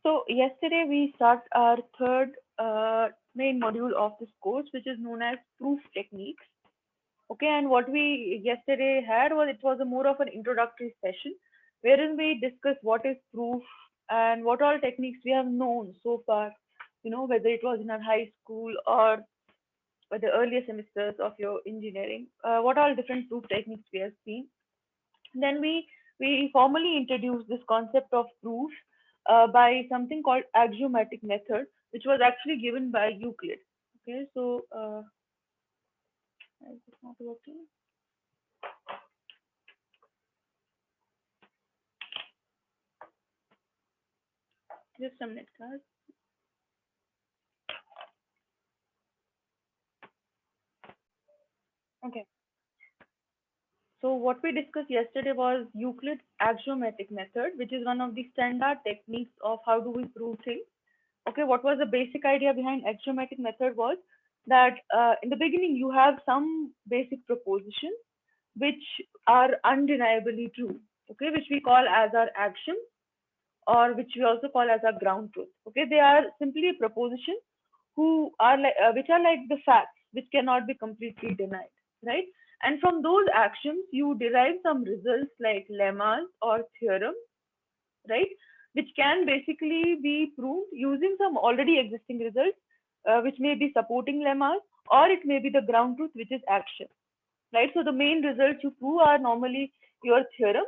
So yesterday we start our third main module of this course, which is known as proof techniques. Okay, and what we yesterday had was it was a more of an introductory session, wherein we discussed what is proof and what all techniques we have known so far. You know, whether it was in our high school or the earlier semesters of your engineering, what all different proof techniques we have seen. Then we formally introduced this concept of proof by something called axiomatic method, which was actually given by Euclid. Okay, so is this not working? Just a minute, guys. Okay. So what we discussed yesterday was Euclid's axiomatic method, which is one of the standard techniques of how do we prove things. Okay, what was the basic idea behind axiomatic method was that in the beginning you have some basic propositions which are undeniably true, okay, which we call as our axioms or which we also call as our ground truth. Okay, they are simply a proposition who are like which are like the facts which cannot be completely denied, right? And from those axioms you derive some results like lemmas or theorems, right? Which can basically be proved using some already existing results, which may be supporting lemmas, or it may be the ground truth, which is action, right? So the main results you prove are normally your theorem,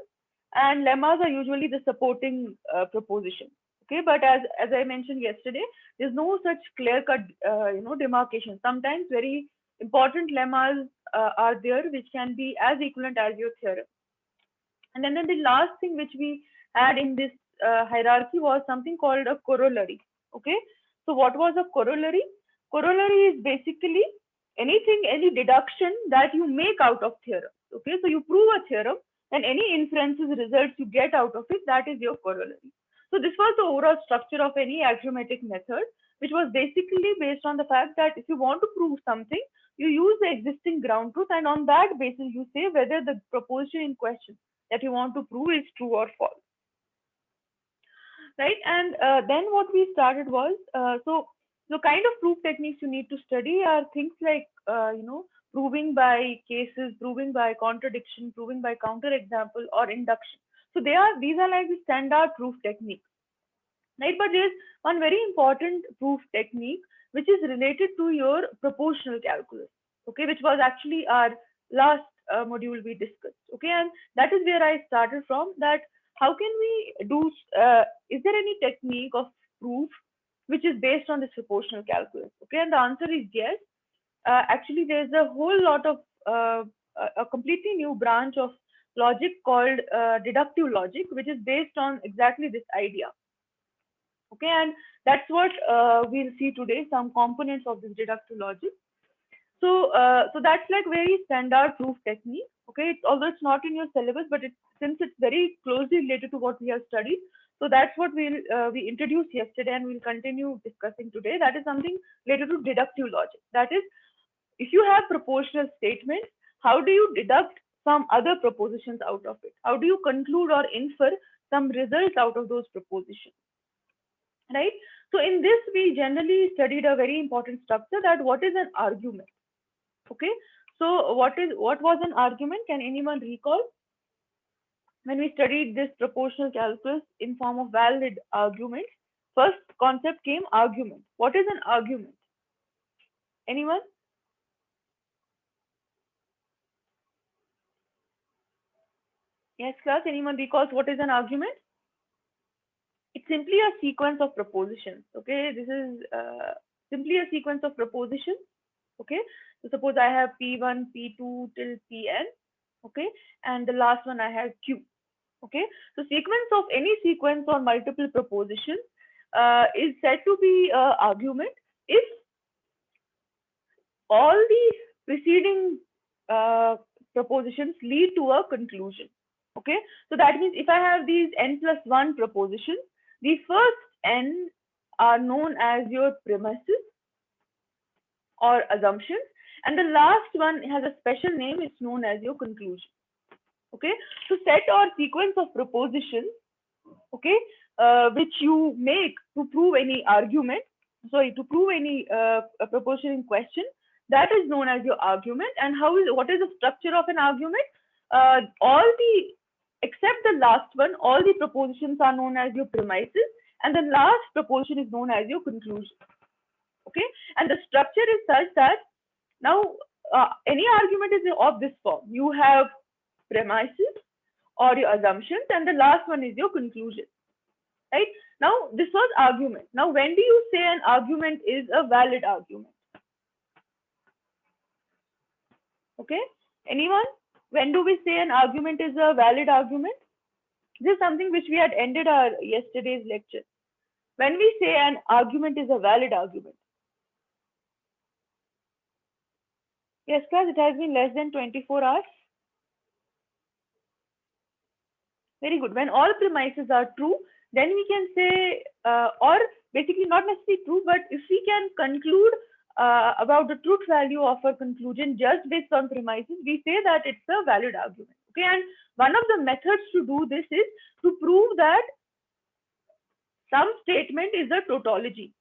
and lemmas are usually the supporting proposition. Okay, but as I mentioned yesterday, there's no such clear-cut demarcation. Sometimes very important lemmas are there, which can be as equivalent as your theorem. And then the last thing which we had in this hierarchy was something called a corollary. Okay, so what was a corollary? Corollary is basically anything, any deduction that you make out of theorem. Okay, so you prove a theorem, and any inferences, results you get out of it, that is your corollary. So this was the overall structure of any axiomatic method, which was basically based on the fact that if you want to prove something, you use the existing ground truth, and on that basis you say whether the proposition in question that you want to prove is true or false, right? And then what we started was so the kind of proof techniques you need to study are things like proving by cases, proving by contradiction, proving by counter example, or induction. So these are like the standard proof techniques, right? But there's one very important proof technique which is related to your proportional calculus, okay, which was actually our last module we discussed. Okay, and that is where I started from. That how can we do? Is there any technique of proof which is based on this proportional calculus? Okay, and the answer is yes. Actually, there's a whole lot of a completely new branch of logic called deductive logic, which is based on exactly this idea. Okay, and that's what we'll see today, some components of this deductive logic. So that's like very standard proof technique. Okay, although it's not in your syllabus, but since it's very closely related to what we have studied, so that's what we introduced yesterday and we'll continue discussing today. That is something related to deductive logic. That is, if you have propositional statements, how do you deduct some other propositions out of it? How do you conclude or infer some results out of those propositions? Right? So in this, we generally studied a very important structure, that what is an argument. Okay, so what was an argument? Can anyone recall when we studied this proportional calculus in form of valid arguments? First concept came argument. What is an argument? Anyone? Yes, class. Anyone recalls what is an argument? It's simply a sequence of propositions. Okay, this is simply a sequence of propositions. Okay, so suppose I have P1, P2 till Pn. Okay, and the last one I have Q. Okay, so sequence of any sequence or multiple propositions is said to be argument if all the preceding propositions lead to a conclusion. Okay, so that means if I have these n plus 1 propositions, the first n are known as your premises or assumptions, and the last one has a special name, it's known as your conclusion. Okay, so set or sequence of propositions, okay, which you make to prove any argument, sorry, to prove any a proposition in question, that is known as your argument. And what is the structure of an argument? All the except the last one, all the propositions are known as your premises, and the last proposition is known as your conclusion. Okay, and the structure is such that now any argument is of this form. You have premises or your assumptions, and the last one is your conclusion. Right? Now this was argument. Now when do you say an argument is a valid argument? Okay, anyone? When do we say an argument is a valid argument? This is something which we had ended our yesterday's lecture. When we say an argument is a valid argument. Yes, class, it has been less than 24 hours. Very good. When all premises are true, then we can say, or basically not necessarily true, but if we can conclude about the truth value of a conclusion just based on premises, we say that it's a valid argument. Okay, and one of the methods to do this is to prove that some statement is a tautology.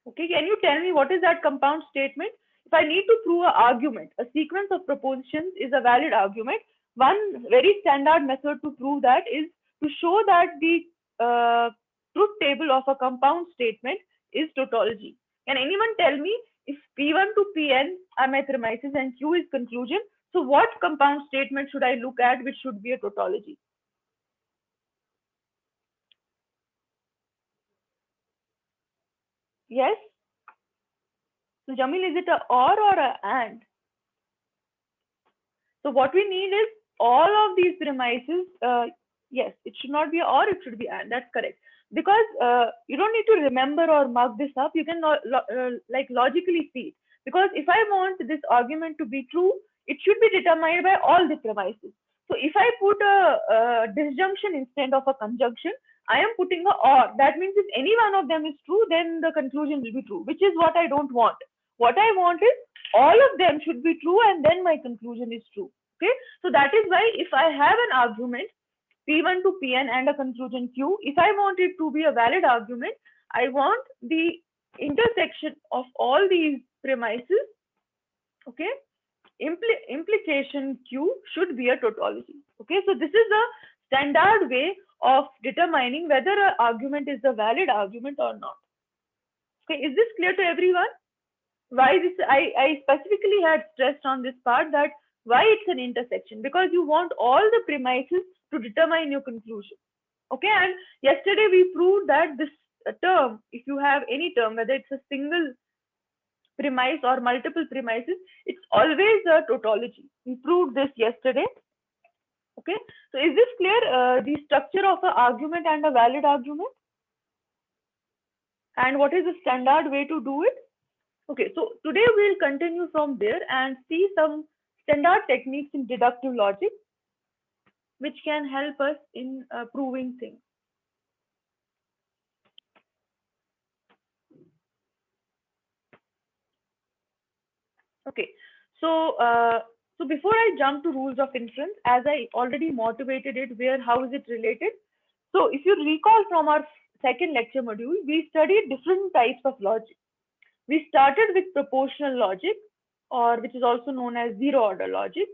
Okay, can you tell me what is that compound statement? If I need to prove an argument, a sequence of propositions is a valid argument, one very standard method to prove that is to show that the truth table of a compound statement is tautology. Can anyone tell me if P1 to Pn are my premises and Q is conclusion? So what compound statement should I look at which should be a tautology? Yes? So Jamil, is it a or a and? So what we need is all of these premises. Yes, it should not be or, it should be and. That's correct. Because you don't need to remember or mark this up. You can like logically see it. Because if I want this argument to be true, it should be determined by all the premises. So if I put a disjunction instead of a conjunction, I am putting a or. That means if any one of them is true, then the conclusion will be true, which is what I don't want. What I want is all of them should be true and then my conclusion is true. Okay, so that is why if I have an argument P1 to Pn and a conclusion Q, if I want it to be a valid argument, I want the intersection of all these premises. Okay, implication Q should be a tautology. Okay, so this is a standard way of determining whether an argument is a valid argument or not. Okay, is this clear to everyone? Why this? I specifically had stressed on this part that why it's an intersection, because you want all the premises to determine your conclusion. Okay, and yesterday we proved that this term, if you have any term, whether it's a single premise or multiple premises, it's always a tautology. We proved this yesterday. Okay, so is this clear? The structure of an argument and a valid argument, and what is the standard way to do it? Okay, so today we'll continue from there and see some standard techniques in deductive logic, which can help us in proving things. Okay, so so before I jump to rules of inference, as I already motivated it, how is it related? So if you recall from our second lecture module, we studied different types of logic. We started with propositional logic, or which is also known as zero order logic,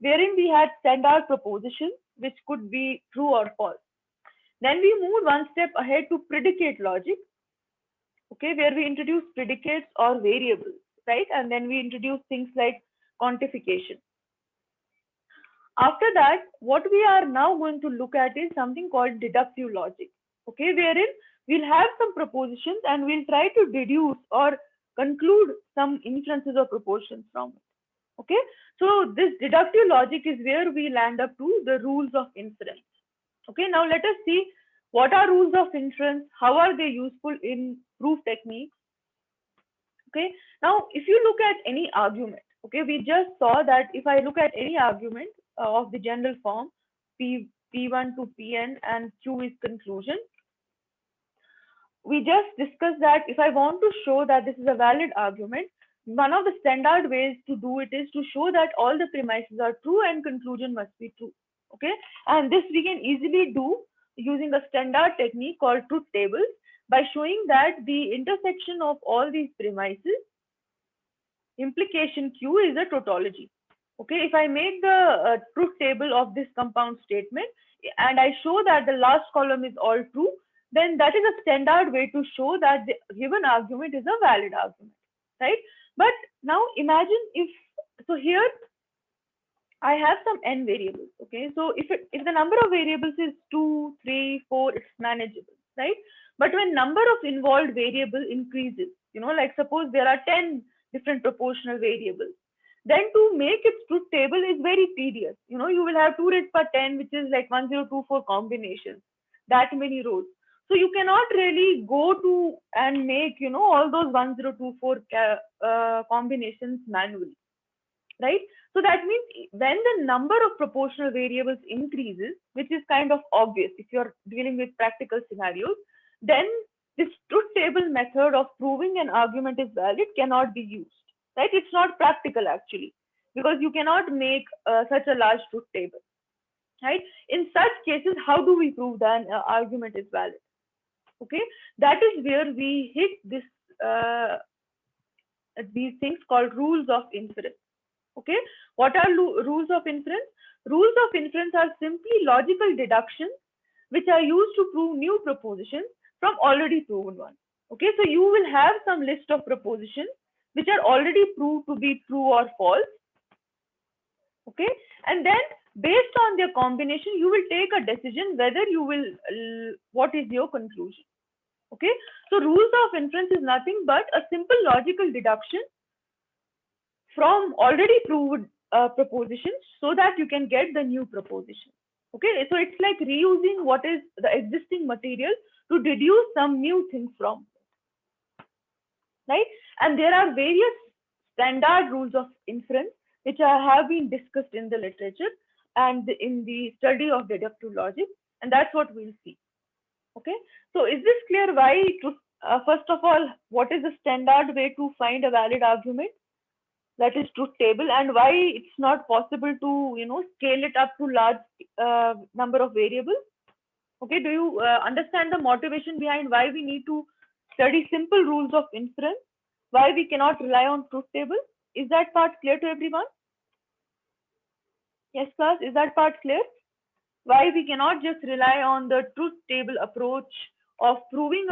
wherein we had standard propositions which could be true or false. Then we moved one step ahead to predicate logic, okay, where we introduced predicates or variables, right? And then we introduced things like quantification. After that, what we are now going to look at is something called deductive logic, okay, wherein we'll have some propositions and we'll try to deduce or conclude some inferences or propositions from it. Okay, so this deductive logic is where we land up to the rules of inference. Okay, now let us see what are rules of inference, how are they useful in proof techniques. Okay, now if you look at any argument, okay, we just saw that if I look at any argument of the general form P1 to Pn and Q is conclusion, we just discussed that if I want to show that this is a valid argument, one of the standard ways to do it is to show that all the premises are true and conclusion must be true. Okay, and this we can easily do using a standard technique called truth tables by showing that the intersection of all these premises, implication Q, is a tautology. Okay, if I make the truth table of this compound statement and I show that the last column is all true, then that is a standard way to show that the given argument is a valid argument, right? But now imagine if, so here I have some n variables. Okay, so if the number of variables is 2, 3, 4, it's manageable, right? But when number of involved variable increases, like suppose there are 10 different proportional variables, then to make its truth table is very tedious. You will have 2 raised power 10, which is like 1024 combinations, that many rows. So you cannot really go to and make all those 1024 combinations manually, right? So that means when the number of proportional variables increases, which is kind of obvious if you're dealing with practical scenarios, then this truth table method of proving an argument is valid cannot be used, right? It's not practical actually, because you cannot make such a large truth table, right? In such cases, how do we prove that an argument is valid? Okay, that is where we hit this these things called rules of inference. Okay, what are rules of inference? Rules of inference are simply logical deductions which are used to prove new propositions from already proven ones. Okay, so you will have some list of propositions which are already proved to be true or false. Okay, and then based on their combination, you will take a decision whether you will, what is your conclusion. Okay, so rules of inference is nothing but a simple logical deduction from already proved propositions so that you can get the new proposition. Okay, so it's like reusing what is the existing material to deduce some new thing from it, right? And there are various standard rules of inference which have been discussed in the literature and in the study of deductive logic, and that's what we'll see. Okay, so is this clear why first of all, what is the standard way to find a valid argument? That is truth table, and why it's not possible to scale it up to large number of variables. Okay, do you understand the motivation behind why we need to study simple rules of inference, why we cannot rely on truth table? Is that part clear to everyone? Yes, class, is that part clear? Why we cannot just rely on the truth table approach of proving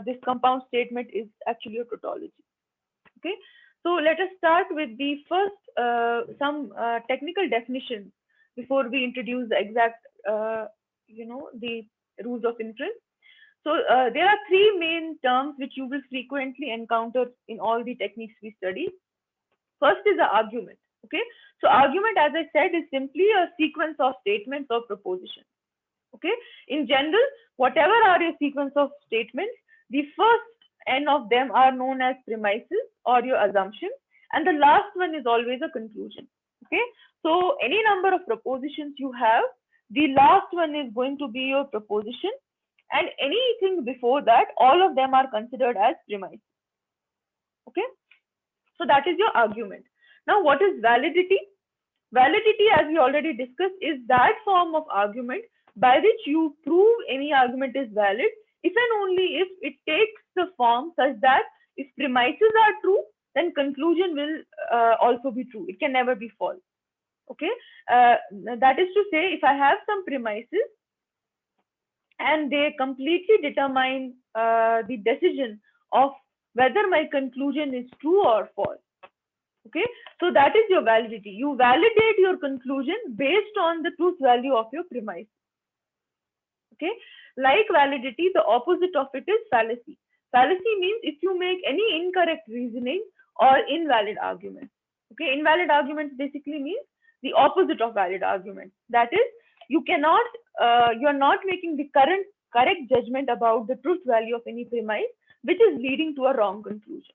this compound statement is actually a tautology. Okay, so let us start with the first some technical definition before we introduce the exact the rules of inference. So there are three main terms which you will frequently encounter in all the techniques we study. First is the argument. Okay, so argument, as I said, is simply a sequence of statements or propositions. Okay, in general, whatever are your sequence of statements, the first n of them are known as premises or your assumptions, and the last one is always a conclusion. Okay, so any number of propositions you have, the last one is going to be your proposition, and anything before that, all of them are considered as premises. Okay, so that is your argument. Now, what is validity? Validity, as we already discussed, is that form of argument by which you prove any argument is valid if and only if it takes the form such that if premises are true, then conclusion will also be true. It can never be false. Okay, that is to say, if I have some premises and they completely determine the decision of whether my conclusion is true or false. Okay, so that is your validity. You validate your conclusion based on the truth value of your premise. Okay, like validity, the opposite of it is fallacy. Fallacy means if you make any incorrect reasoning or invalid argument. Okay, invalid arguments basically means the opposite of valid argument. That is, you cannot, you are not making the correct judgment about the truth value of any premise, which is leading to a wrong conclusion.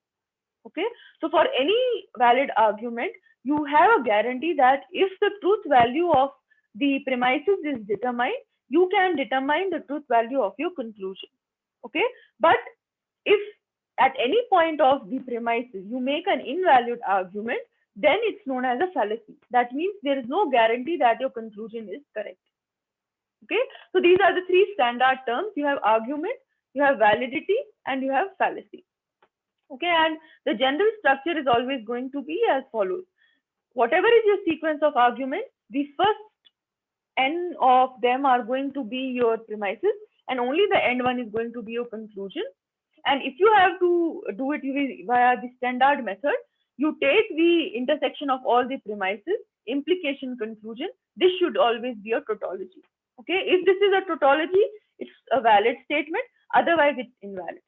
Okay, so for any valid argument, you have a guarantee that if the truth value of the premises is determined, you can determine the truth value of your conclusion. Okay, but if at any point of the premises you make an invalid argument, then it's known as a fallacy. That means there is no guarantee that your conclusion is correct. Okay, so these are the three standard terms. You have argument, you have validity, and you have fallacy. Okay, and the general structure is always going to be as follows. Whatever is your sequence of arguments, the first n of them are going to be your premises, and only the end one is going to be your conclusion. And if you have to do it via the standard method, you take the intersection of all the premises, implication, conclusion. This should always be a tautology. Okay, if this is a tautology, it's a valid statement. Otherwise, it's invalid.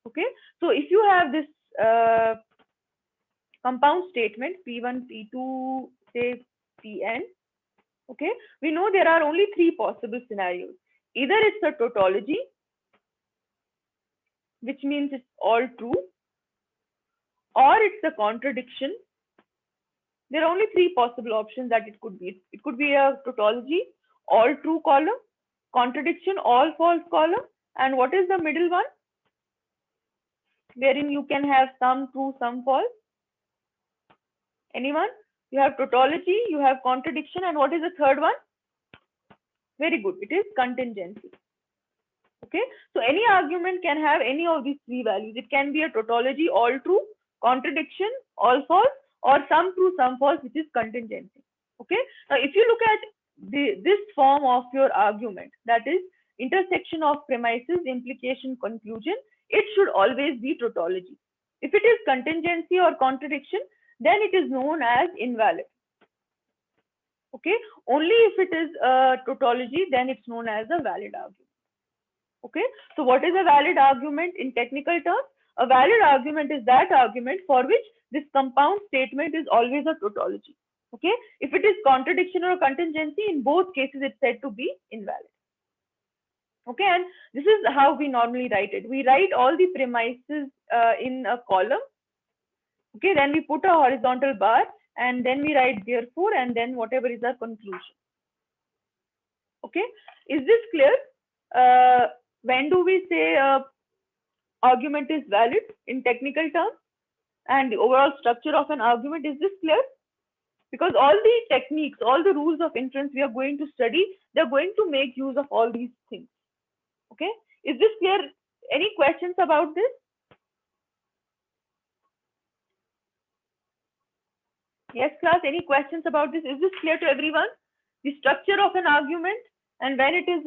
Okay, so if you have this compound statement P1, P2, say Pn. Okay, we know there are only three possible scenarios. Either it's a tautology, which means it's all true, or it's a contradiction. There are only three possible options that it could be. It could be a tautology, all true column, contradiction, all false column, and what is the middle one? Wherein you can have some true, some false. Anyone? You have tautology, you have contradiction, and what is the third one? Very good. It is contingency. Okay, so any argument can have any of these three values. It can be a tautology, all true, contradiction, all false, or some true, some false, which is contingency. Okay, now if you look at this form of your argument, that is intersection of premises, implication, conclusion, it should always be tautology. If it is contingency or contradiction, then it is known as invalid. Okay, only if it is a tautology, then it's known as a valid argument. Okay, so what is a valid argument in technical terms? A valid argument is that argument for which this compound statement is always a tautology. Okay, if it is contradiction or contingency, in both cases it's said to be invalid. Okay, and this is how we normally write it. We write all the premises in a column. Okay, then we put a horizontal bar, and then we write therefore, and then whatever is our conclusion. Okay, is this clear? When do we say argument is valid in technical terms, and the overall structure of an argument? Is this clear? Because all the techniques, all the rules of inference we are going to study, they're going to make use of all these things. Okay, is this clear? Any questions about this? Yes, class, any questions about this? Is this clear to everyone? The structure of an argument and when it is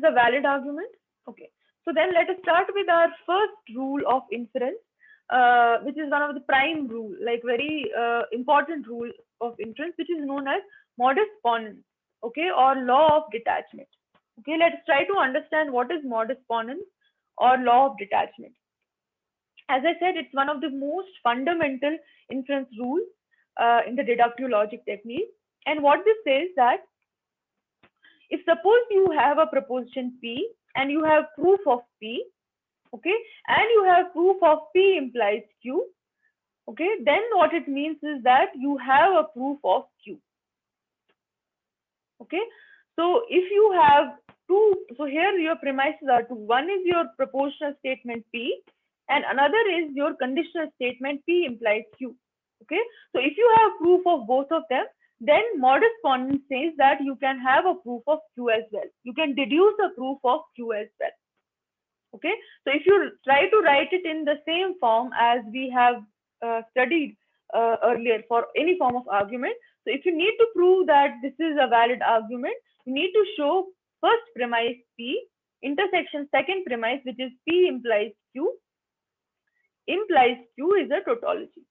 a valid argument. Okay, so then let us start with our first rule of inference, which is one of the prime rule, like very important rule of inference, which is known as modus ponens, okay, or law of detachment. Okay, let's try to understand what is modus ponens or law of detachment. As I said, it's one of the most fundamental inference rules in the deductive logic technique. And what this says that if suppose you have a proposition P and you have proof of P, okay, and you have proof of P implies Q, okay, then what it means is that you have a proof of Q. Okay, so if you have two, so here your premises are two. One is your propositional statement P, and another is your conditional statement P implies Q. Okay, so if you have proof of both of them, then modus ponens says that you can have a proof of Q as well. You can deduce a proof of Q as well. Okay, so if you try to write it in the same form as we have studied earlier for any form of argument, so if you need to prove that this is a valid argument, you need to show first premise P intersection second premise, which is P implies Q is a tautology.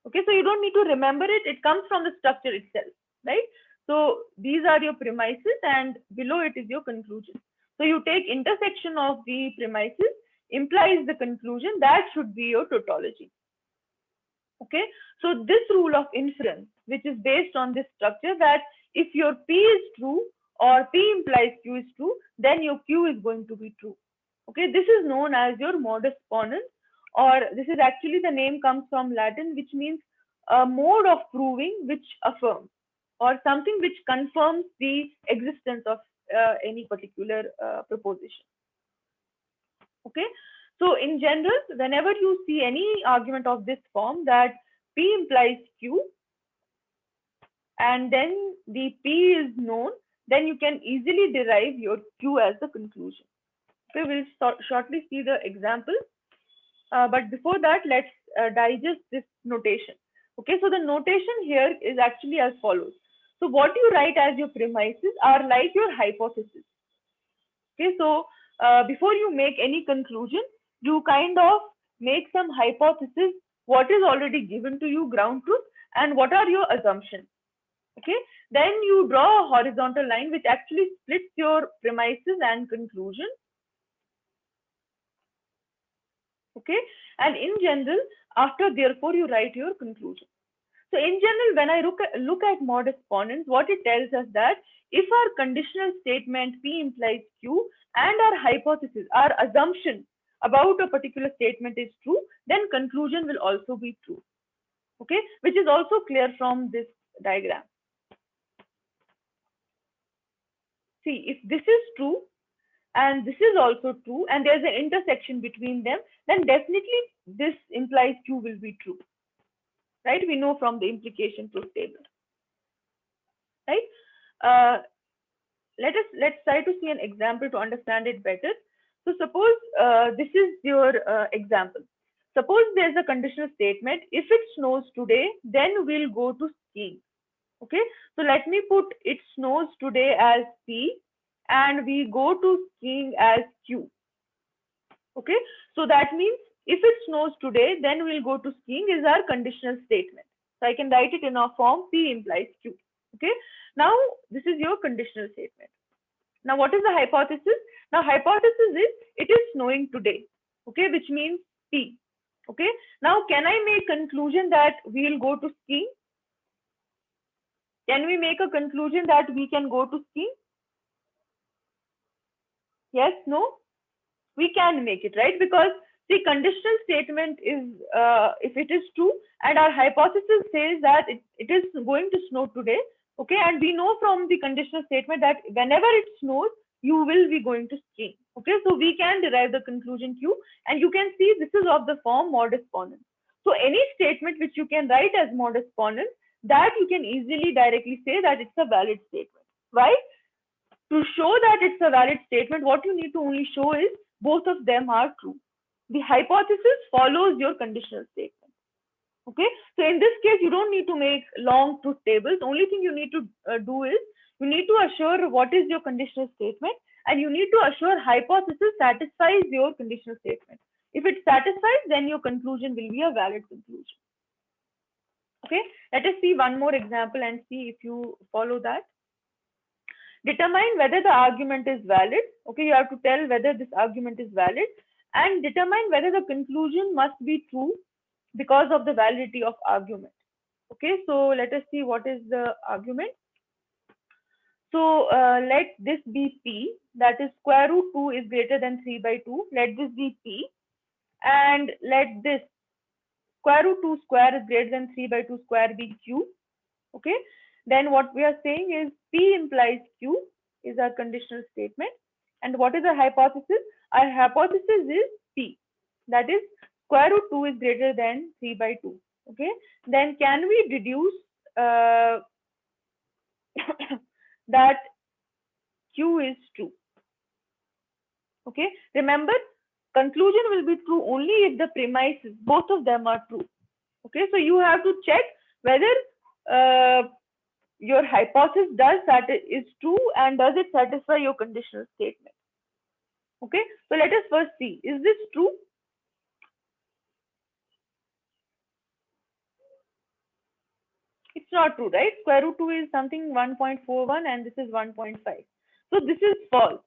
Okay, so you don't need to remember it. It comes from the structure itself, right? So these are your premises and below it is your conclusion. So you take intersection of the premises implies the conclusion, that should be your tautology. Okay, so this rule of inference, which is based on this structure, that if your P is true or P implies Q is true, then your Q is going to be true. Okay, this is known as your modus ponens, or this is actually the name comes from Latin, which means a mode of proving which affirms, or something which confirms the existence of any particular proposition. Okay, so in general, whenever you see any argument of this form, that P implies Q and then the P is known, then you can easily derive your Q as the conclusion. Okay, we'll shortly see the example. But before that, let's digest this notation. Okay, so the notation here is actually as follows. So what you write as your premises are like your hypothesis. Okay, so before you make any conclusion, you kind of make some hypothesis, what is already given to you, ground truth, and what are your assumptions. Okay, then you draw a horizontal line which actually splits your premises and conclusion. Okay, and in general, after therefore you write your conclusion. So in general, when I look at mod exponents, what it tells us that if our conditional statement P implies Q and our hypothesis, our assumption about a particular statement is true, then conclusion will also be true. Okay, which is also clear from this diagram. See, if this is true and this is also true and there's an intersection between them, then definitely this implies Q will be true. Right? We know from the implication truth table. Right? Let's try to see an example to understand it better. So suppose this is your example. Suppose there's a conditional statement. If it snows today, then we'll go to skiing. Okay. So let me put it snows today as P and we go to skiing as Q. Okay. So that means if it snows today, then we'll go to skiing is our conditional statement. So I can write it in a form P implies Q. Okay. Now this is your conditional statement. Now what is the hypothesis? Now hypothesis is it is snowing today. Okay, which means P. Okay. Now can I make conclusion that we will go to skiing? Can we make a conclusion that we can go to skiing? Yes, no? We can make it, right? Because the conditional statement is if it is true and our hypothesis says that it is going to snow today. Okay, and we know from the conditional statement that whenever it snows, you will be going to skiing. Okay, so we can derive the conclusion Q, and you can see this is of the form mod exponent. So any statement which you can write as mod exponent, that you can easily directly say that it's a valid statement. Why? To show that it's a valid statement, what you need to only show is both of them are true. The hypothesis follows your conditional statement. Okay, so in this case, you don't need to make long truth tables. Only thing you need to do is you need to assure what is your conditional statement, and you need to assure hypothesis satisfies your conditional statement. If it satisfies, then your conclusion will be a valid conclusion. Okay, let us see one more example and see if you follow that. Determine whether the argument is valid. Okay, you have to tell whether this argument is valid and determine whether the conclusion must be true because of the validity of argument. Okay, so let us see what is the argument. So let this be P, that is square root 2 is greater than 3 by 2. Let this be P and let this square root 2 square is greater than 3 by 2 square be Q. Okay, then what we are saying is P implies Q is our conditional statement. And what is our hypothesis? Our hypothesis is P, that is square root 2 is greater than 3 by 2. Okay, then can we deduce that Q is true? Okay, remember conclusion will be true only if the premises, both of them are true. Okay, so you have to check whether your hypothesis is true and does it satisfy your conditional statement. Okay, so let us first see, is this true? It's not true, right? Square root 2 is something 1.41 and this is 1.5. So this is false.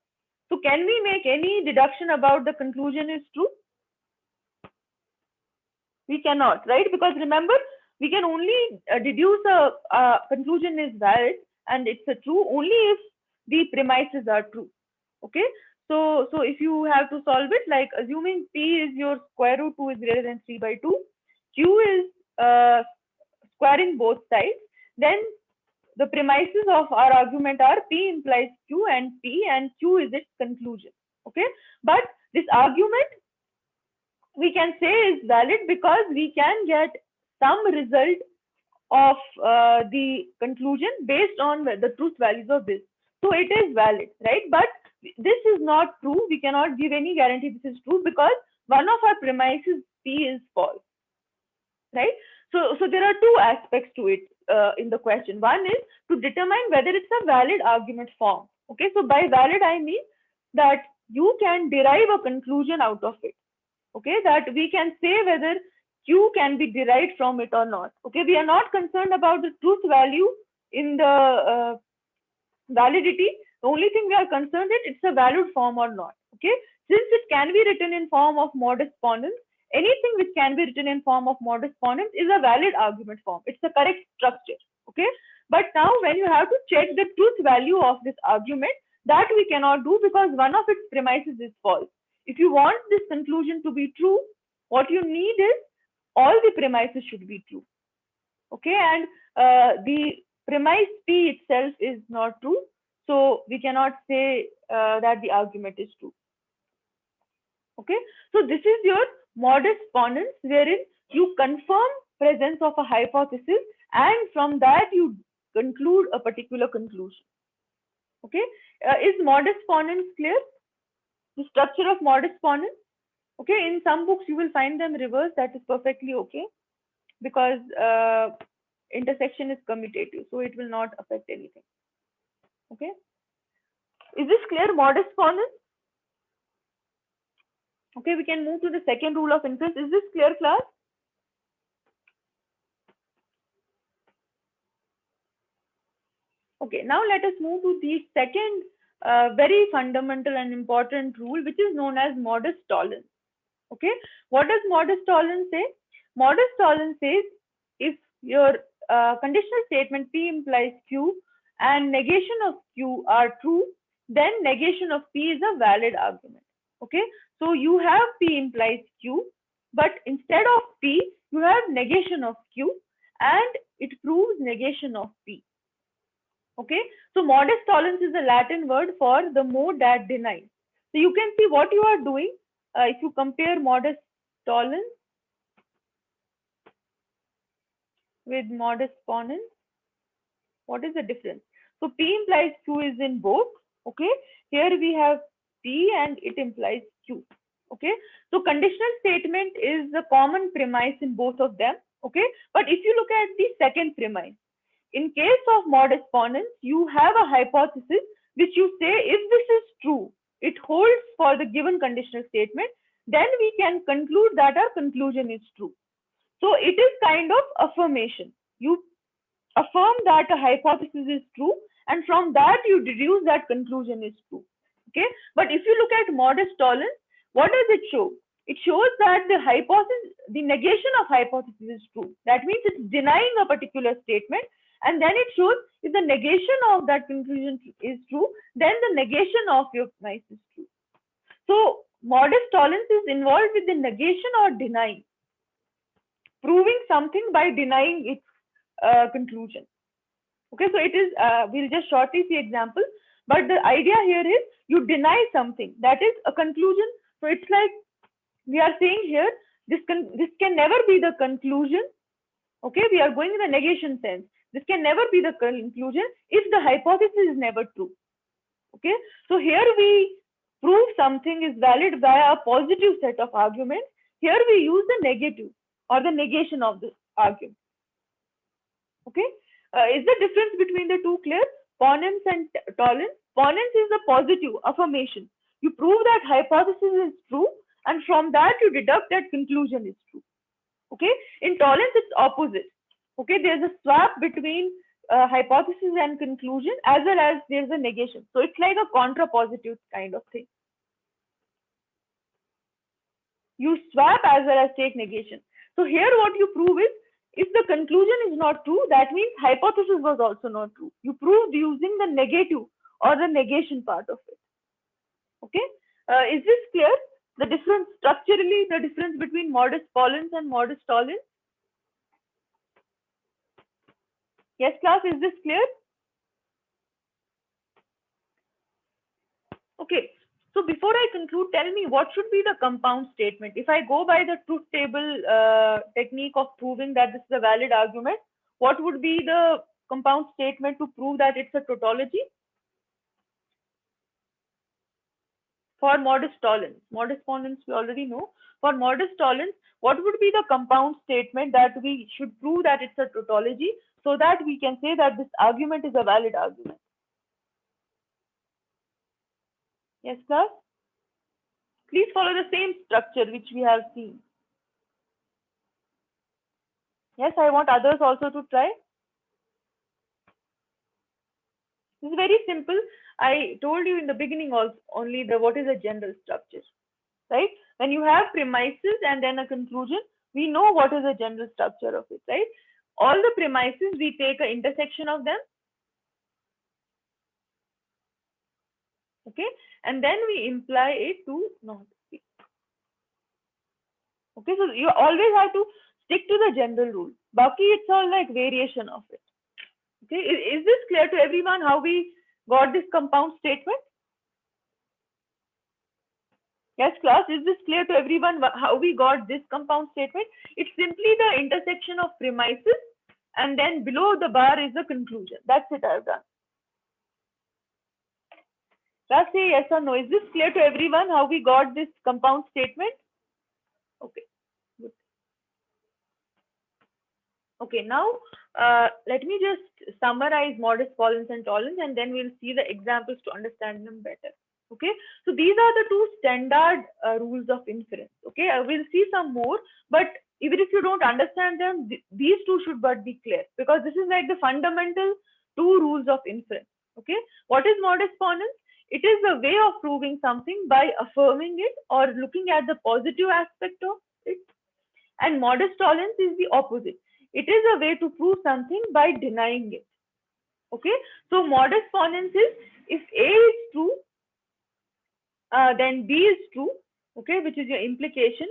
So can we make any deduction about the conclusion is true? We cannot, right? Because remember, we can only deduce a conclusion is valid and it's a true only if the premises are true. Okay, so if you have to solve it, like assuming P is your square root 2 is greater than 3 by 2, Q is squaring both sides, then the premises of our argument are P implies Q and P and Q is its conclusion. Okay, but this argument we can say is valid because we can get some result of the conclusion based on the truth values of this. So it is valid, right? But this is not true. We cannot give any guarantee this is true because one of our premises P is false, right? So there are two aspects to it in the question. One is to determine whether it's a valid argument form. Okay, so by valid I mean that you can derive a conclusion out of it. Okay, that we can say whether Q can be derived from it or not. Okay, we are not concerned about the truth value in the validity. The only thing we are concerned is it's a valid form or not. Okay, since it can be written in form of modus ponens, anything which can be written in form of modus ponens is a valid argument form. It's the correct structure. Okay, but now when you have to check the truth value of this argument, that we cannot do because one of its premises is false. If you want this conclusion to be true, what you need is all the premises should be true. Okay, and the premise P itself is not true, so we cannot say that the argument is true. Okay, so this is your modus ponens, wherein you confirm presence of a hypothesis and from that you conclude a particular conclusion. Okay, is modus ponens clear? The structure of modus ponens. Okay, in some books you will find them reversed. That is perfectly okay because intersection is commutative, so it will not affect anything. Okay, is this clear? Modus ponens. Okay, we can move to the second rule of inference. Is this clear, class? Okay, now let us move to the second very fundamental and important rule, which is known as modus tollens. Okay, what does modus tollens say? Modus tollens says if your conditional statement P implies Q and negation of Q are true, then negation of P is a valid argument. Okay, so you have P implies Q, but instead of P, you have negation of Q and it proves negation of P. Okay, so modus tollens is a Latin word for the mode that denies. So you can see what you are doing if you compare modus tollens with modus ponens. What is the difference? So P implies Q is in both. Okay, here we have P and it implies Q. Okay, so conditional statement is the common premise in both of them. Okay, but if you look at the second premise, in case of modus ponens, you have a hypothesis which you say if this is true, it holds for the given conditional statement, then we can conclude that our conclusion is true. So it is kind of affirmation. You affirm that a hypothesis is true, and from that you deduce that conclusion is true. Okay, but if you look at modus tollens, what does it show? It shows that the hypothesis, the negation of hypothesis is true. That means it's denying a particular statement, and then it shows if the negation of that conclusion is true, then the negation of your premise is true. So modus tollens is involved with the negation or denying, proving something by denying its conclusion. Okay, so it is, we'll just shortly see example, but the idea here is you deny something, that is a conclusion. So it's like we are saying here, this can never be the conclusion. Okay, we are going in the negation sense. This can never be the conclusion if the hypothesis is never true. Okay, so here we prove something is valid via a positive set of arguments. Here we use the negative or the negation of this argument. Okay, is the difference between the two clear? Ponens and tollens. Ponens is the positive affirmation. You prove that hypothesis is true, and from that you deduct that conclusion is true. Okay, in tollens it's opposite. Okay, there's a swap between hypothesis and conclusion as well as there's a negation. So it's like a contrapositive kind of thing. You swap as well as take negation. So here what you prove is if the conclusion is not true, that means hypothesis was also not true. You proved using the negative or the negation part of it. Okay, is this clear? The difference structurally, the difference between modus ponens and modus tollens. Yes, class, is this clear? Okay, so before I conclude, tell me what should be the compound statement. If I go by the truth table technique of proving that this is a valid argument, what would be the compound statement to prove that it's a tautology? For modus tollens. Modus tollens we already know. For modus tollens, what would be the compound statement that we should prove that it's a tautology so that we can say that this argument is a valid argument? Yes, class? Please follow the same structure which we have seen. Yes, I want others also to try. This is very simple. I told you in the beginning also only the what is a general structure, right? When you have premises and then a conclusion, we know what is the general structure of it, right? All the premises, we take an intersection of them, okay? And then we imply it to not be. Okay, so you always have to stick to the general rule. Baki, it's all like variation of it. Okay, is this clear to everyone how we got this compound statement? Yes, class, is this clear to everyone how we got this compound statement? It's simply the intersection of premises and then below the bar is the conclusion. That's it I've done. Class, say yes or no. Is this clear to everyone how we got this compound statement? Okay, good. Okay, now let me just summarize modus tollens and tollens and then we'll see the examples to understand them better. Okay, so these are the two standard rules of inference. Okay, we'll see some more, but even if you don't understand them, these two should but be clear because this is like the fundamental two rules of inference. Okay, what is modus ponens? It is a way of proving something by affirming it or looking at the positive aspect of it. And modus tollens is the opposite. It is a way to prove something by denying it. Okay, so modus ponens is if A is true, then B is true, okay, which is your implication.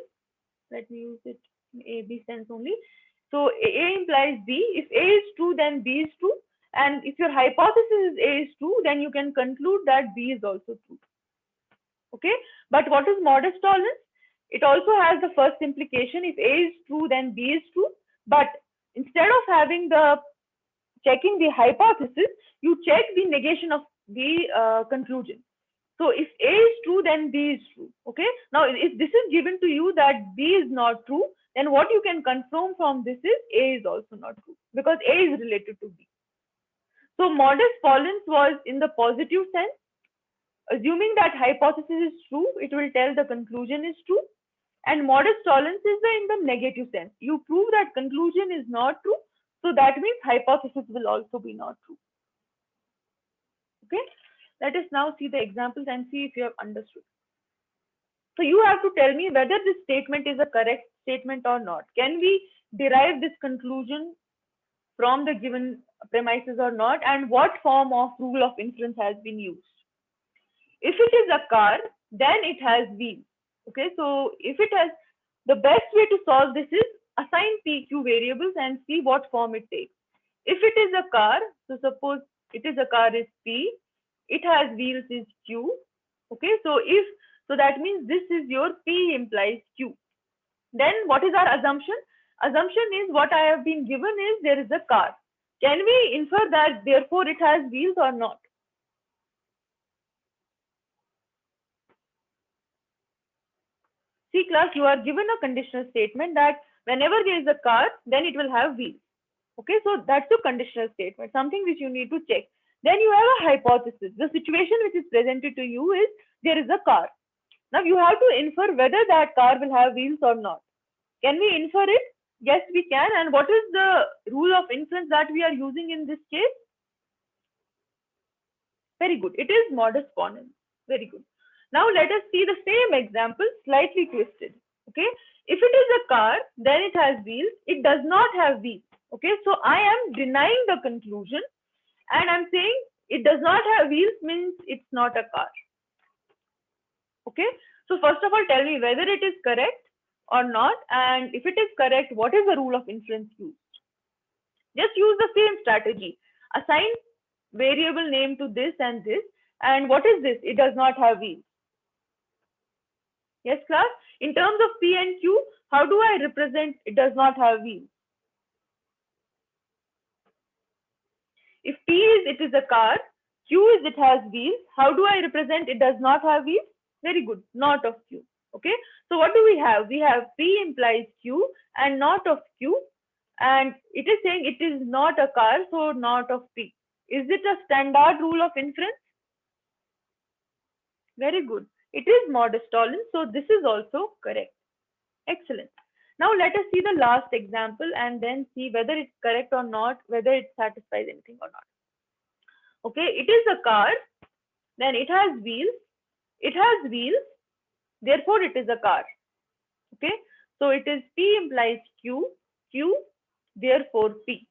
Let me use it in A-B sense only. So A implies B. If A is true, then B is true. And if your hypothesis is A is true, then you can conclude that B is also true. Okay, but what is modus tollens? It also has the first implication. If A is true, then B is true. But instead of having the checking the hypothesis, you check the negation of the conclusion. So if A is true, then B is true. Okay. Now, if this is given to you that B is not true, then what you can confirm from this is A is also not true because A is related to B. So modus tollens was in the positive sense. Assuming that hypothesis is true, it will tell the conclusion is true. And modus tollens is in the negative sense. You prove that conclusion is not true. So that means hypothesis will also be not true. Okay. Let us now see the examples and see if you have understood. So you have to tell me whether this statement is a correct statement or not. Can we derive this conclusion from the given premises or not? And what form of rule of inference has been used? If it is a car, then it has wheels. Okay, so if it has, the best way to solve this is assign PQ variables and see what form it takes. If it is a car, so suppose it is a car is P, it has wheels is Q. Okay, so that means this is your P implies Q. Then what is our assumption? Assumption is what I have been given is there is a car. Can we infer that therefore it has wheels or not? See class, you are given a conditional statement that whenever there is a car, then it will have wheels. Okay, so that's a conditional statement, something which you need to check. Then you have a hypothesis. The situation which is presented to you is there is a car. Now you have to infer whether that car will have wheels or not. Can we infer it? Yes, we can. And what is the rule of inference that we are using in this case? Very good. It is modus ponens. Very good. Now let us see the same example slightly twisted. Okay. If it is a car, then it has wheels. It does not have wheels. Okay. So I am denying the conclusion and I'm saying it does not have wheels means it's not a car. Okay. So first of all, tell me whether it is correct or not. And if it is correct, what is the rule of inference used? Just use the same strategy. Assign variable name to this and this. And what is this? It does not have wheels. Yes, class? In terms of P and Q, how do I represent it does not have wheels? If P is it is a car, Q is it has wheels, how do I represent it does not have wheels? Very good, not of Q. Okay, so what do we have? We have P implies Q and not of Q, and it is saying it is not a car, so not of P. Is it a standard rule of inference? Very good. It is modus tollens, so this is also correct. Excellent. Now let us see the last example and then see whether it's correct or not, whether it satisfies anything or not. Okay, it is a car, then it has wheels, therefore it is a car. Okay, so it is P implies Q, Q, therefore P.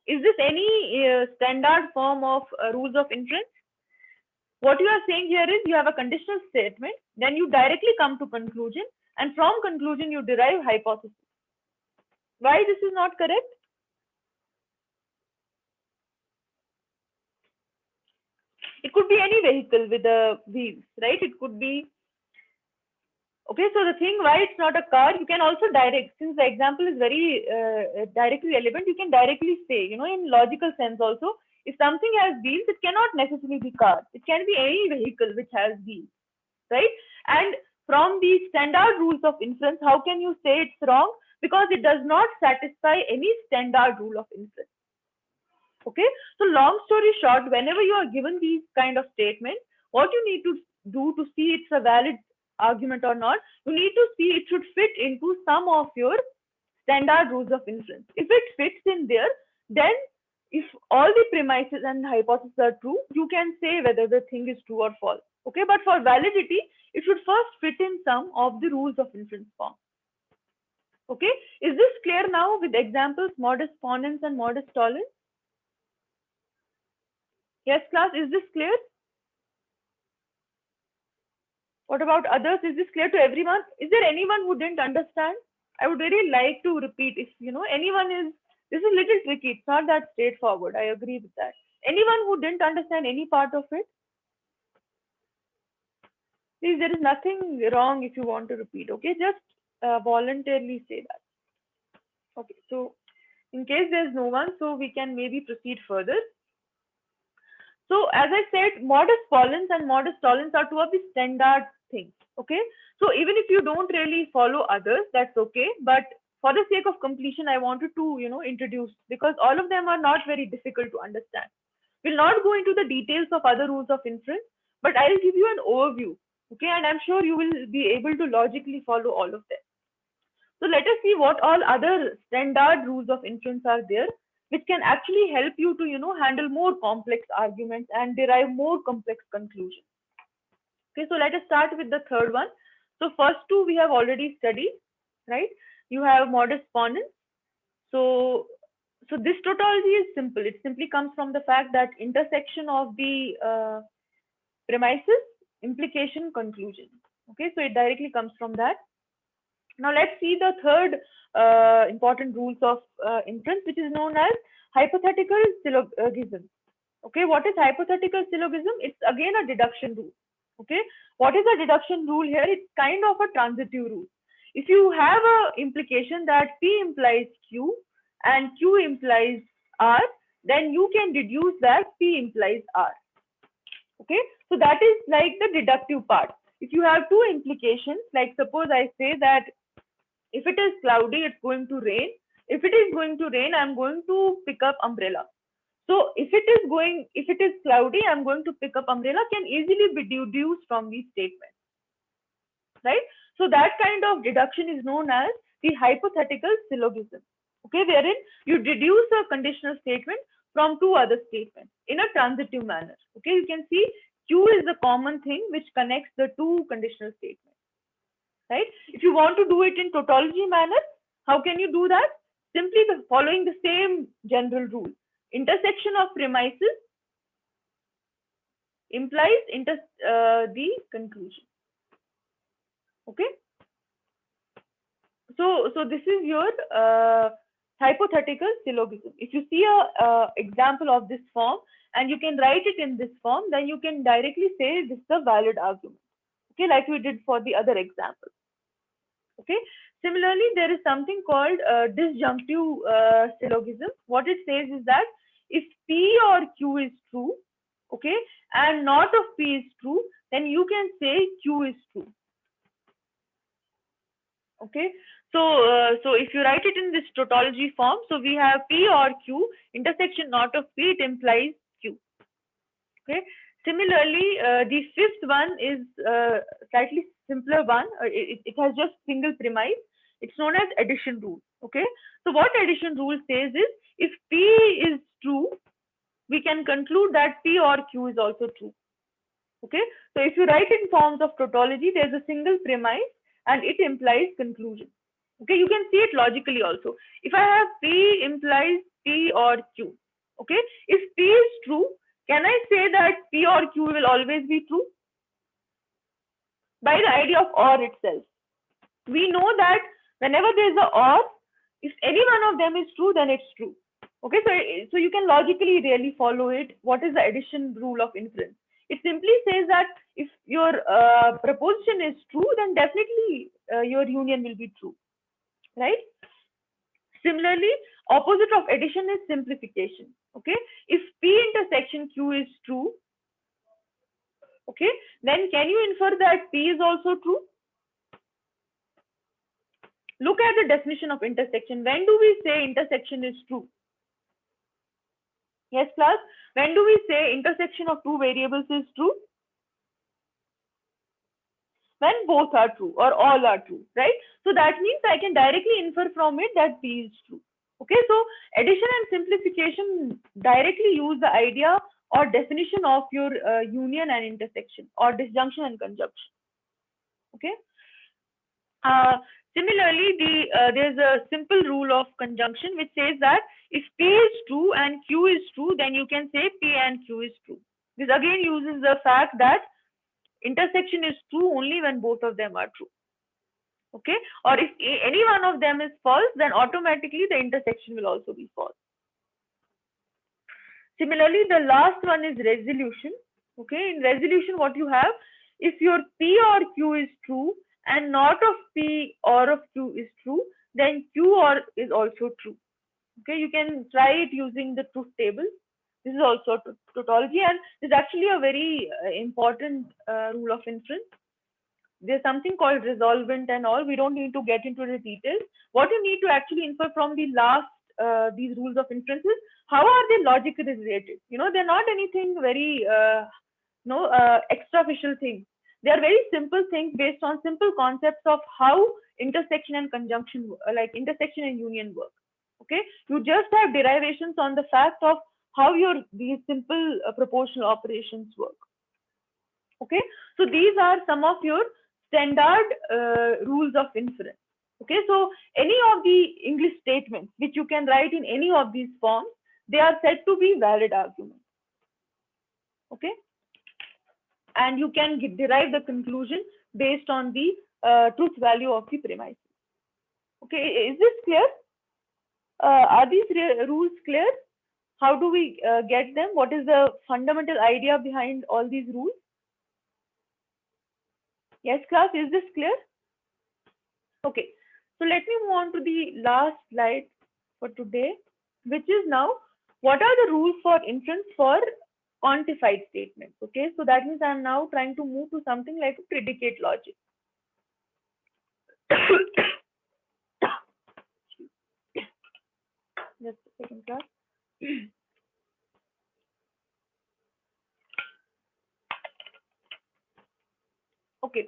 Is this any standard form of rules of inference? What you are saying here is you have a conditional statement, then you directly come to conclusion, and from conclusion you derive hypothesis. Why this is not correct? It could be any vehicle with the wheels, right? It could be, okay, so the thing why it's not a car, you can also direct, since the example is very directly relevant, you can directly say, you know, in logical sense also, if something has wheels, it cannot necessarily be car. It can be any vehicle which has wheels, right? And from the standard rules of inference, how can you say it's wrong? Because it does not satisfy any standard rule of inference. Okay, so long story short, whenever you are given these kind of statements, what you need to do to see it's a valid argument or not, you need to see it should fit into some of your standard rules of inference. If it fits in there, then if all the premises and hypotheses are true, you can say whether the thing is true or false. Okay, but for validity, it should first fit in some of the rules of inference form. Okay, is this clear now with examples modus ponens and modus tollens? Yes, class, is this clear? What about others? Is this clear to everyone? Is there anyone who didn't understand? I would really like to repeat if, you know, anyone is, this is little tricky. It's not that straightforward. I agree with that. Anyone who didn't understand any part of it? Please, there is nothing wrong if you want to repeat. Okay, just voluntarily say that. Okay, so in case there's no one, so we can maybe proceed further. So as I said, modus ponens and modus tollens are two of the standard things. Okay, so even if you don't really follow others, that's okay. But for the sake of completion, I wanted to, you know, introduce, because all of them are not very difficult to understand. We'll not go into the details of other rules of inference, but I'll give you an overview. Okay, and I'm sure you will be able to logically follow all of them. So let us see what all other standard rules of inference are there, which can actually help you to, you know, handle more complex arguments and derive more complex conclusions. Okay, so let us start with the third one. So first two we have already studied, right? You have modus ponens. So this tautology is simple. It simply comes from the fact that intersection of the premises, implication, conclusion. Okay, so it directly comes from that. Now let's see the third important rules of inference, which is known as hypothetical syllogism. Okay, what is hypothetical syllogism? It's again a deduction rule. Okay, what is a deduction rule here? It's kind of a transitive rule. If you have a implication that P implies Q and Q implies R, then you can deduce that P implies R. Okay, so that is like the deductive part. If you have two implications, like suppose I say that if it is cloudy, it's going to rain. If it is going to rain, I'm going to pick up umbrella. So if it is cloudy, I'm going to pick up umbrella can easily be deduced from these statements, right? So that kind of deduction is known as the hypothetical syllogism. Okay, wherein you deduce a conditional statement from two other statements in a transitive manner. Okay, you can see Q is the common thing which connects the two conditional statements, right? If you want to do it in tautology manner, how can you do that? Simply following the same general rule. Intersection of premises implies the conclusion. Okay. So this is your hypothetical syllogism. If you see a example of this form and you can write it in this form, then you can directly say this is a valid argument. Okay, like we did for the other example. Okay. Similarly, there is something called disjunctive syllogism. What it says is that if P or Q is true, okay, and not of P is true, then you can say Q is true. Okay, so if you write it in this tautology form, so we have P or Q, intersection not of P, it implies Q. Okay, similarly, the fifth one is slightly simpler one. It has just single premise. It's known as addition rule. Okay, so what addition rule says is, if P is true, we can conclude that P or Q is also true. Okay, so if you write in forms of tautology, there's a single premise and it implies conclusion. Okay, you can see it logically also. If I have P implies P or Q, okay, if P is true, can I say that P or Q will always be true? By the idea of OR itself. We know that whenever there's a OR, if any one of them is true, then it's true. Okay, so you can logically really follow it. What is the addition rule of inference? It simply says that if your proposition is true, then definitely your union will be true, right? Similarly, opposite of addition is simplification. Okay, if P intersection Q is true, okay, then can you infer that P is also true? Look at the definition of intersection. When do we say intersection is true? Yes, class. When do we say intersection of two variables is true? When both are true or all are true, right? So that means I can directly infer from it that P is true. Okay, so addition and simplification directly use the idea or definition of your union and intersection, or disjunction and conjunction. Okay. Similarly, there's a simple rule of conjunction which says that if P is true and Q is true, then you can say P and Q is true. This again uses the fact that intersection is true only when both of them are true. Okay, or if any one of them is false, then automatically the intersection will also be false. Similarly, the last one is resolution. Okay, in resolution, what you have, if your P or Q is true and not of P or of Q is true, then Q or is also true. Okay, you can try it using the truth table. This is also tautology, and this is actually a very important rule of inference. There's something called resolvent and all. We don't need to get into the details. What you need to actually infer from the last these rules of inference is, how are they logically related? You know, they're not anything very extra-official things. They are very simple things based on simple concepts of how intersection and conjunction, like intersection and union work. Okay, you just have derivations on the fact of how these simple proportional operations work. Okay, so these are some of your standard rules of inference. Okay, so any of the English statements which you can write in any of these forms, they are said to be valid arguments. Okay, and you can derive the conclusion based on the truth value of the premises. Okay, is this clear? Are these rules clear? How do we get them? What is the fundamental idea behind all these rules? Yes, class, is this clear? Okay, so let me move on to the last slide for today, which is now, what are the rules for inference for quantified statements? Okay, so that means I'm now trying to move to something like predicate logic. Just a second, class. Okay,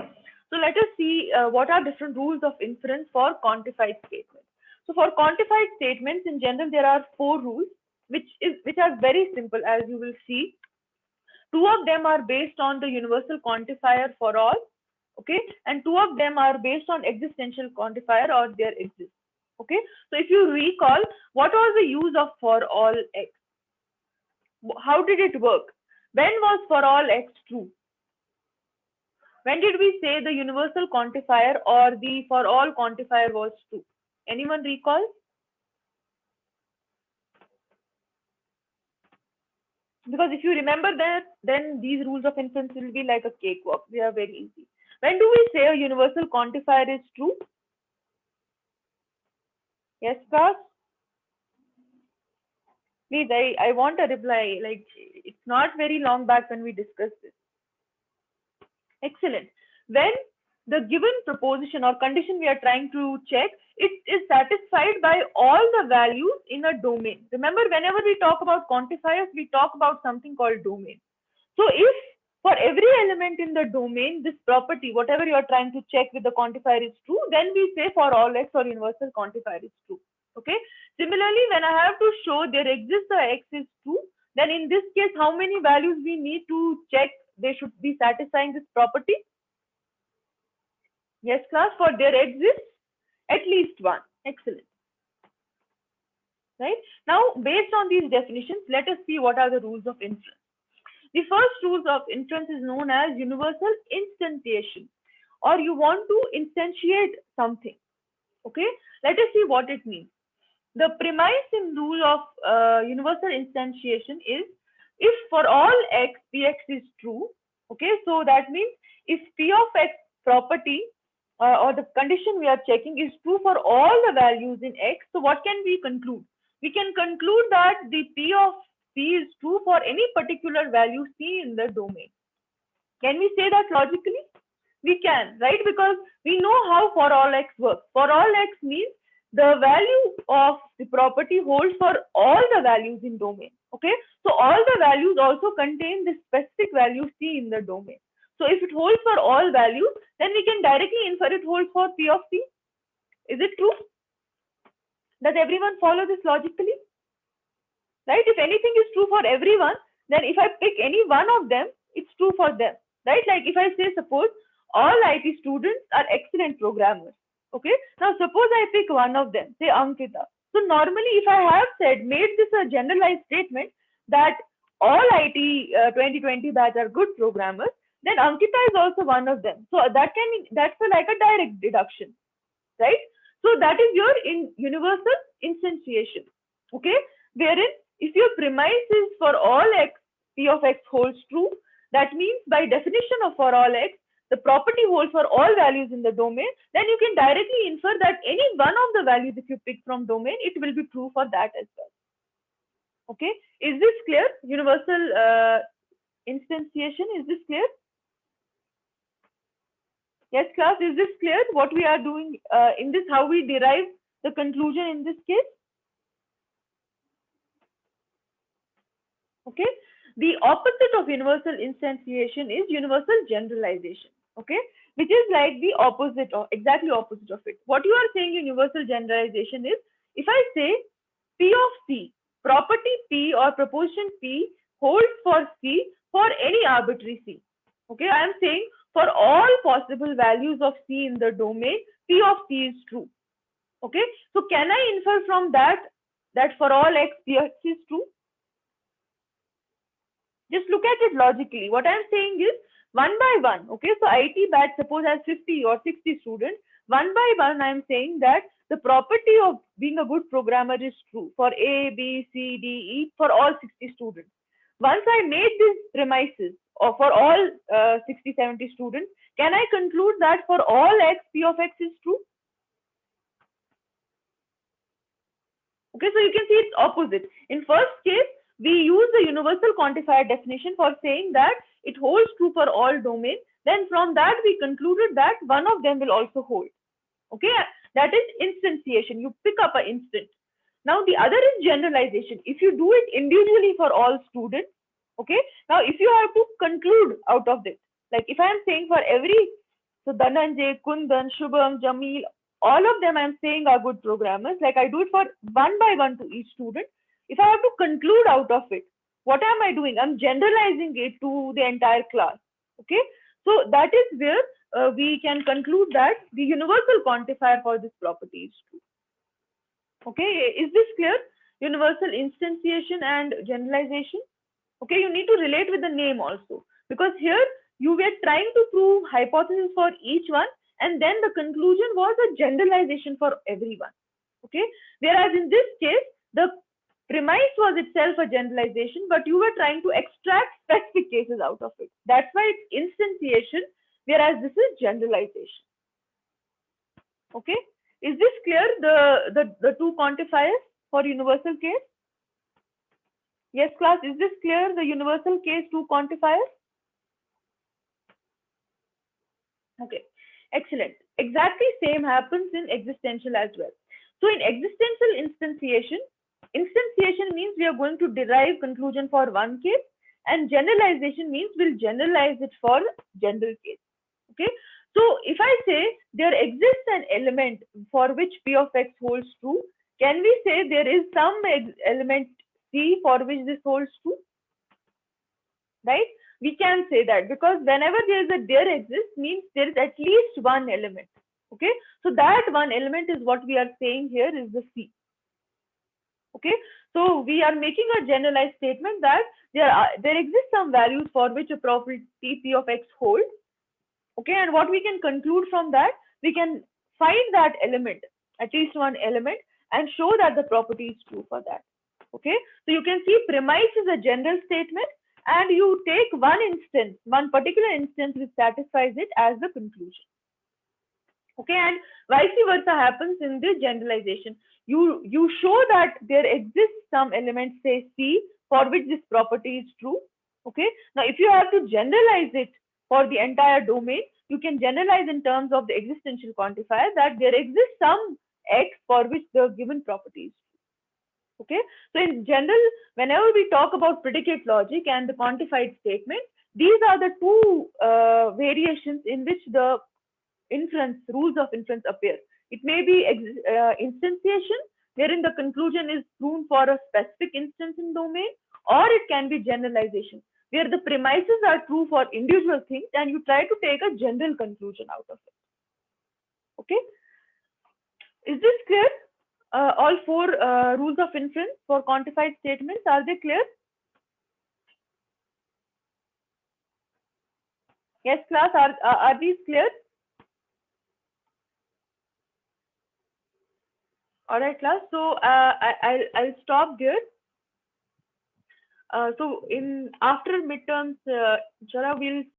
so let us see what are different rules of inference for quantified statements. So for quantified statements, in general, there are 4 rules, which are very simple, as you will see. 2 of them are based on the universal quantifier for all, okay, and 2 of them are based on existential quantifier, or there exists. Okay, so if you recall, what was the use of for all x? How did it work? When was for all x true? When did we say the universal quantifier or the for all quantifier was true? Anyone recall? Because if you remember that, then these rules of inference will be like a cakewalk. They are very easy. When do we say a universal quantifier is true? Yes, class? Please, I want a reply. Like, it's not very long back when we discussed this. Excellent. When the given proposition or condition we are trying to check, it is satisfied by all the values in a domain. Remember, whenever we talk about quantifiers, we talk about something called domain. So if for every element in the domain, this property, whatever you are trying to check with the quantifier is true, then we say for all x or universal quantifier is true. Okay. Similarly, when I have to show there exists a x is true, then in this case, how many values we need to check they should be satisfying this property? Yes, class, for there exists at least one. Excellent. Right. Now, based on these definitions, let us see what are the rules of inference. The first rules of inference is known as universal instantiation, or you want to instantiate something. Okay, let us see what it means. The premise in rule of universal instantiation is if for all x, px is true. Okay, so that means if p of x property or the condition we are checking is true for all the values in x, so what can we conclude? We can conclude that the p of c is true for any particular value c in the domain. Can we say that logically? We can, right? Because we know how for all x works. For all x means the value of the property holds for all the values in domain. Okay, so all the values also contain the specific value c in the domain. So if it holds for all values, then we can directly infer it holds for p of c. Is it true? Does everyone follow this logically? Right? If anything is true for everyone, then if I pick any one of them, it's true for them. Right? Like if I say, suppose all IT students are excellent programmers. Okay. Now suppose I pick one of them, say Ankita. So normally, if I have said made this a generalized statement that all IT 2020 batch are good programmers, then Ankita is also one of them. So that's like a direct deduction, right? So that is your universal instantiation. Okay, wherein if your premise is for all x, p of x holds true, that means by definition of for all x, the property holds for all values in the domain, then you can directly infer that any one of the values if you pick from domain, it will be true for that as well. Okay, is this clear? Universal instantiation, is this clear? Yes, class, is this clear? What we are doing in this, how we derive the conclusion in this case? Okay, the opposite of universal instantiation is universal generalization. Okay, which is like the opposite or exactly opposite of it. What you are saying universal generalization is, if I say p of c, property p or proposition p holds for c for any arbitrary c. Okay, I am saying for all possible values of c in the domain, p of c is true. Okay, so can I infer from that for all x, p of c is true? Just look at it logically. What I'm saying is one by one. Okay, so IT batch suppose has 50 or 60 students. One by one, I'm saying that the property of being a good programmer is true for A, B, C, D, E for all 60 students. Once I made these premises or for all 60, 70 students, can I conclude that for all x, p of x is true? Okay, so you can see it's opposite. In first case, we use the universal quantifier definition for saying that it holds true for all domains. Then from that, we concluded that one of them will also hold. Okay, that is instantiation. You pick up an instant. Now the other is generalization. If you do it individually for all students, okay, now if you have to conclude out of this, like if I am saying for every, so Dhananjay, Kundan, Shubham, Jamil, all of them I'm saying are good programmers, like I do it for one by one to each student. If I have to conclude out of it, what am I doing? I'm generalizing it to the entire class. Okay, so that is where we can conclude that the universal quantifier for this property is true. Okay, is this clear? Universal instantiation and generalization. Okay, you need to relate with the name also, because here you were trying to prove hypothesis for each one, and then the conclusion was a generalization for everyone. Okay, whereas in this case, the premise was itself a generalization, but you were trying to extract specific cases out of it. That's why it's instantiation, whereas this is generalization. Okay, is this clear? The two quantifiers for universal case? Yes, class, is this clear? The universal case 2 quantifier? Okay, excellent. Exactly same happens in existential as well. So in existential instantiation means we are going to derive conclusion for one case, and generalization means we'll generalize it for general case. Okay, so if I say there exists an element for which p of x holds true, can we say there is some element c for which this holds true? Right? We can say that, because whenever there is a there exists means there is at least one element. Okay, so that one element is what we are saying here is the C. Okay, so we are making a generalized statement that there exist some values for which a property P of x holds. Okay, and what we can conclude from that, we can find that element, at least one element, and show that the property is true for that. Okay, so you can see premise is a general statement, and you take one instance, one particular instance which satisfies it as the conclusion. Okay, and vice versa happens in the generalization. You show that there exists some element, say C, for which this property is true. Okay, now if you have to generalize it for the entire domain, you can generalize in terms of the existential quantifier that there exists some x for which the given property is true. Okay, so in general, whenever we talk about predicate logic and the quantified statement, these are the two variations in which the rules of inference appear. It may be instantiation, wherein the conclusion is proven for a specific instance in domain, or it can be generalization, where the premises are true for individual things and you try to take a general conclusion out of it. Okay, is this clear? All four rules of inference for quantified statements, are they clear? Yes, class, are these clear? All right, class. So I'll stop there. So in after midterms, Jara, we'll